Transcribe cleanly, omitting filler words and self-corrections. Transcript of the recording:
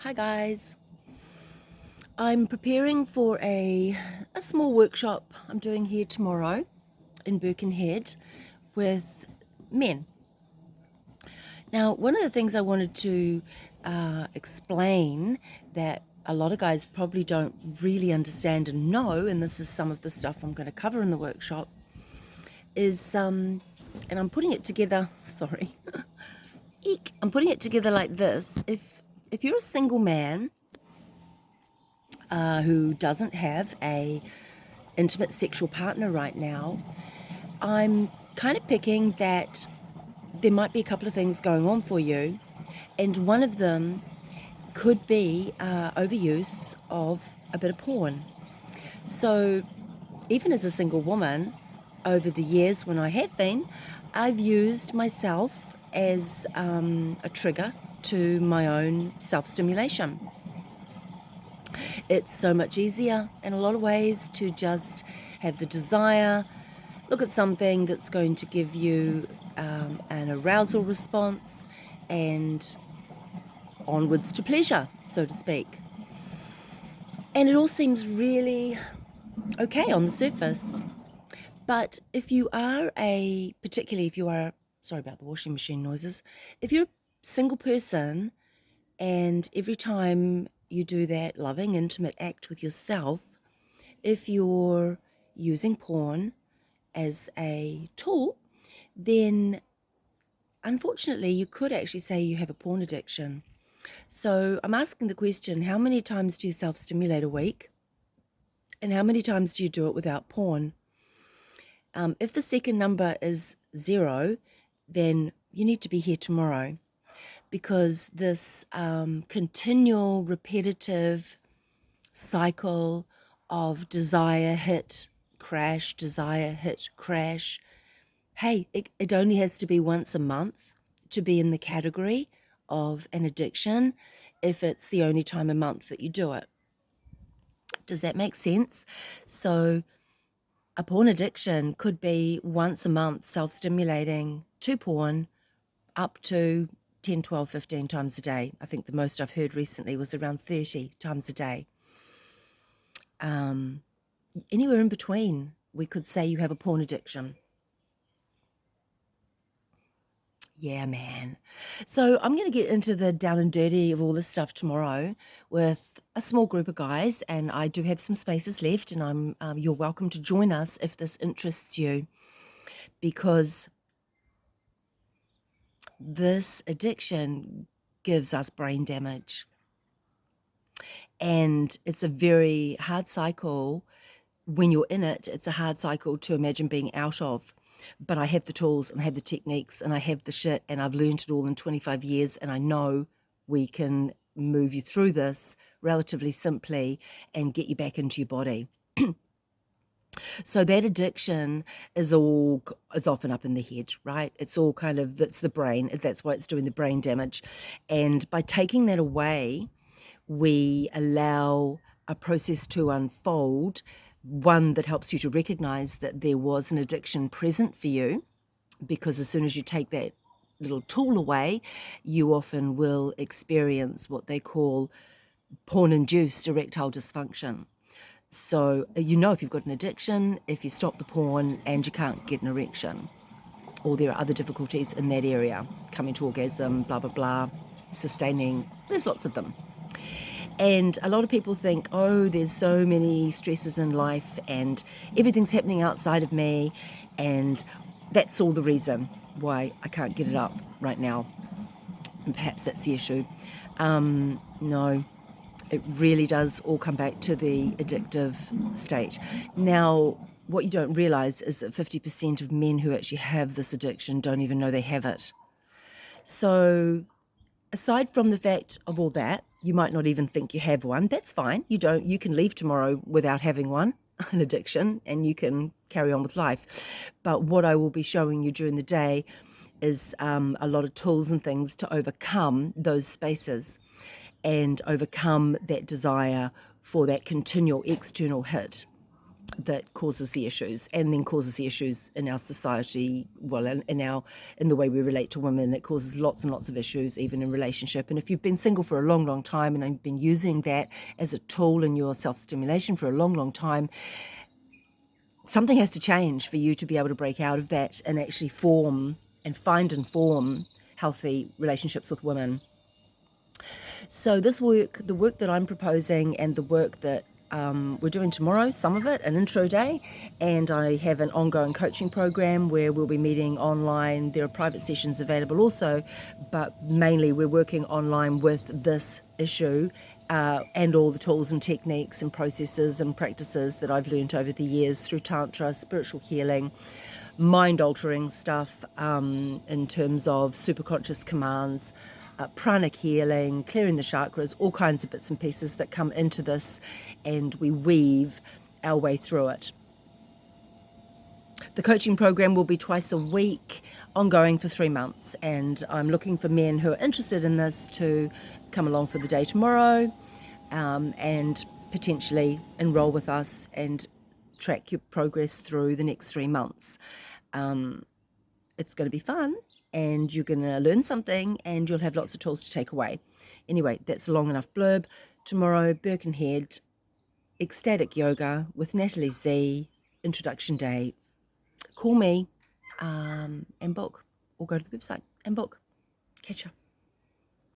Hi guys, I'm preparing for a small workshop I'm doing here tomorrow in Birkenhead with men. Now, one of the things I wanted to explain that a lot of guys probably don't really understand and know, and this is some of the stuff I'm going to cover in the workshop, is, and I'm putting it together, sorry, eek, I'm putting it together like this. If you're a single man who doesn't have a intimate sexual partner right now, I'm kind of picking that there might be a couple of things going on for you, and one of them could be overuse of a bit of porn. So even as a single woman, over the years when I have been, I've used myself as a trigger to my own self-stimulation. It's so much easier in a lot of ways to just have the desire, look at something that's going to give you an arousal response, and onwards to pleasure, so to speak. And it all seems really okay on the surface. But if you are particularly if you are, sorry about the washing machine noises, if you're a single person and every time you do that loving, intimate act with yourself, if you're using porn as a tool, then unfortunately you could actually say you have a porn addiction. So I'm asking the question, how many times do you self-stimulate a week? And how many times do you do it without porn? If the second number is 0, then you need to be here tomorrow, because this continual repetitive cycle of desire, hit, crash, desire, hit, crash. Hey, it only has to be once a month to be in the category of an addiction if it's the only time a month that you do it. Does that make sense? So a porn addiction could be once a month self-stimulating to porn up to 10, 12, 15 times a day. I think the most I've heard recently was around 30 times a day. Anywhere in between, we could say you have a porn addiction. Yeah, man. So I'm going to get into the down and dirty of all this stuff tomorrow with a small group of guys, and I do have some spaces left, and you're welcome to join us if this interests you, because this addiction gives us brain damage, and it's a very hard cycle. When you're in it, it's a hard cycle to imagine being out of. But I have the tools and I have the techniques and I have the shit, and I've learned it all in 25 years, and I know we can move you through this relatively simply and get you back into your body. So that addiction is often up in the head, right? It's all that's the brain. That's why it's doing the brain damage. And by taking that away, we allow a process to unfold, one that helps you to recognize that there was an addiction present for you, because as soon as you take that little tool away, you often will experience what they call porn-induced erectile dysfunction. So you know if you've got an addiction, if you stop the porn and you can't get an erection, or there are other difficulties in that area, coming to orgasm, blah, blah, blah, sustaining, there's lots of them. And a lot of people think, oh, there's so many stresses in life and everything's happening outside of me, and that's all the reason why I can't get it up right now. And perhaps that's the issue. No, it really does all come back to the addictive state. Now, what you don't realize is that 50% of men who actually have this addiction don't even know they have it. So aside from the fact of all that, you might not even think you have one. That's fine. You can leave tomorrow without having one, an addiction, and you can carry on with life. But what I will be showing you during the day is a lot of tools and things to overcome those spaces and overcome that desire for that continual external hit. that causes the issues, and then causes the issues in our society, well, in the way we relate to women. It causes lots and lots of issues, even in relationship. And if you've been single for a long, long time, and you've been using that as a tool in your self-stimulation for a long, long time, something has to change for you to be able to break out of that and actually form and form healthy relationships with women. So this work, the work that I'm proposing, and the work that we're doing tomorrow, some of it, an intro day, and I have an ongoing coaching program where we'll be meeting online. There are private sessions available also, but mainly we're working online with this issue and all the tools and techniques and processes and practices that I've learned over the years through Tantra, spiritual healing, mind-altering stuff in terms of superconscious commands, pranic healing, clearing the chakras, all kinds of bits and pieces that come into this, and we weave our way through it. The coaching program will be twice a week, ongoing for 3 months, and I'm looking for men who are interested in this to come along for the day tomorrow and potentially enroll with us and track your progress through the next 3 months. It's going to be fun, and you're going to learn something, and you'll have lots of tools to take away. Anyway, that's a long enough blurb. Tomorrow, Birkenhead, Ecstatic Yoga with Natalie Z, introduction day. Call me and book, or go to the website and book. Catch ya.